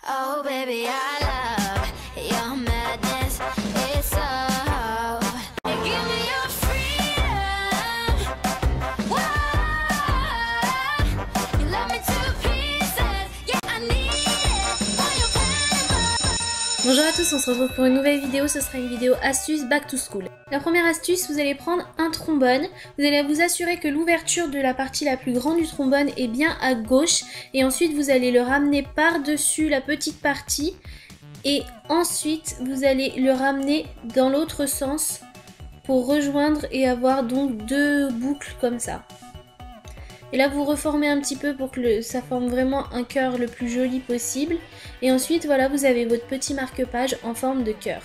Oh baby, I love your madness. It's so. Give me your freedom. Whoa. You love me to pieces. Yeah, I need it. Want your pain. Bonjour à tous, on se retrouve pour une nouvelle vidéo. Ce sera une vidéo astuce back to school. La première astuce, vous allez prendre un trombone. Vous allez vous assurer que l'ouverture de la partie la plus grande du trombone est bien à gauche. Et ensuite, vous allez le ramener par-dessus la petite partie. Et ensuite, vous allez le ramener dans l'autre sens pour rejoindre et avoir donc deux boucles comme ça. Et là, vous reformez un petit peu pour que ça forme vraiment un cœur le plus joli possible. Et ensuite, voilà, vous avez votre petit marque-page en forme de cœur.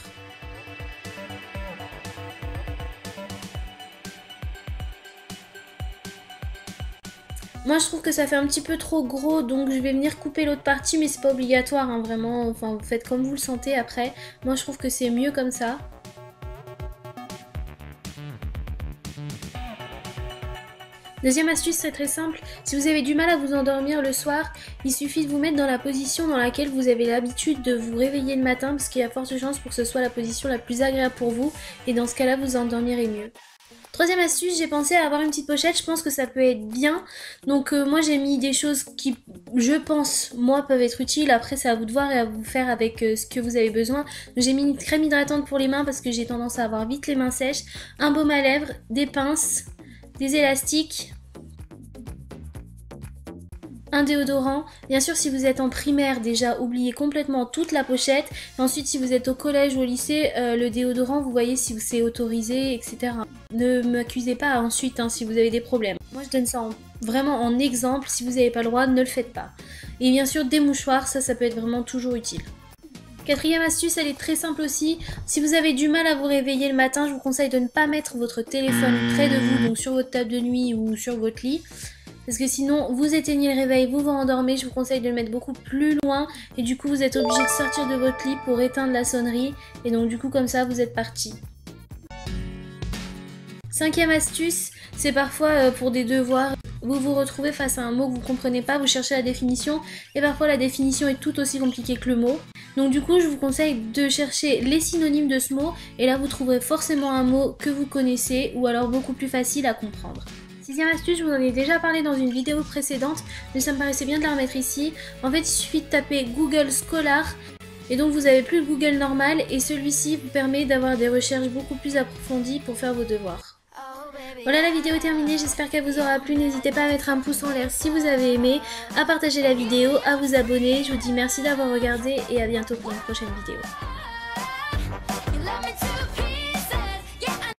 Moi je trouve que ça fait un petit peu trop gros, donc je vais venir couper l'autre partie, mais c'est pas obligatoire hein, vraiment, enfin vous faites comme vous le sentez après. Moi je trouve que c'est mieux comme ça. Deuxième astuce, c'est très simple, si vous avez du mal à vous endormir le soir, il suffit de vous mettre dans la position dans laquelle vous avez l'habitude de vous réveiller le matin, parce qu'il y a forte chance pour que ce soit la position la plus agréable pour vous, et dans ce cas-là vous endormirez mieux. Troisième astuce, j'ai pensé à avoir une petite pochette, je pense que ça peut être bien. Donc moi j'ai mis des choses qui, je pense, moi peuvent être utiles. Après c'est à vous de voir et à vous faire avec ce que vous avez besoin. J'ai mis une crème hydratante pour les mains parce que j'ai tendance à avoir vite les mains sèches. Un baume à lèvres, des pinces, des élastiques. Un déodorant. Bien sûr si vous êtes en primaire déjà oubliez complètement toute la pochette. Ensuite si vous êtes au collège ou au lycée le déodorant vous voyez si c'est autorisé etc. Ne m'accusez pas ensuite hein, si vous avez des problèmes. Moi je donne ça vraiment en exemple, si vous n'avez pas le droit ne le faites pas. Et bien sûr des mouchoirs, ça peut être vraiment toujours utile. Quatrième astuce, elle est très simple aussi. Si vous avez du mal à vous réveiller le matin, je vous conseille de ne pas mettre votre téléphone près de vous, donc sur votre table de nuit ou sur votre lit. Parce que sinon, vous éteignez le réveil, vous vous endormez, je vous conseille de le mettre beaucoup plus loin. Et du coup, vous êtes obligé de sortir de votre lit pour éteindre la sonnerie. Et donc du coup, comme ça, vous êtes parti. Cinquième astuce, c'est parfois pour des devoirs. Vous vous retrouvez face à un mot que vous ne comprenez pas, vous cherchez la définition. Et parfois, la définition est tout aussi compliquée que le mot. Donc du coup, je vous conseille de chercher les synonymes de ce mot. Et là, vous trouverez forcément un mot que vous connaissez ou alors beaucoup plus facile à comprendre. Sixième astuce, je vous en ai déjà parlé dans une vidéo précédente, mais ça me paraissait bien de la remettre ici. En fait, il suffit de taper Google Scholar, et donc vous avez plus le Google normal, et celui-ci vous permet d'avoir des recherches beaucoup plus approfondies pour faire vos devoirs. Voilà, la vidéo est terminée, j'espère qu'elle vous aura plu. N'hésitez pas à mettre un pouce en l'air si vous avez aimé, à partager la vidéo, à vous abonner. Je vous dis merci d'avoir regardé, et à bientôt pour une prochaine vidéo.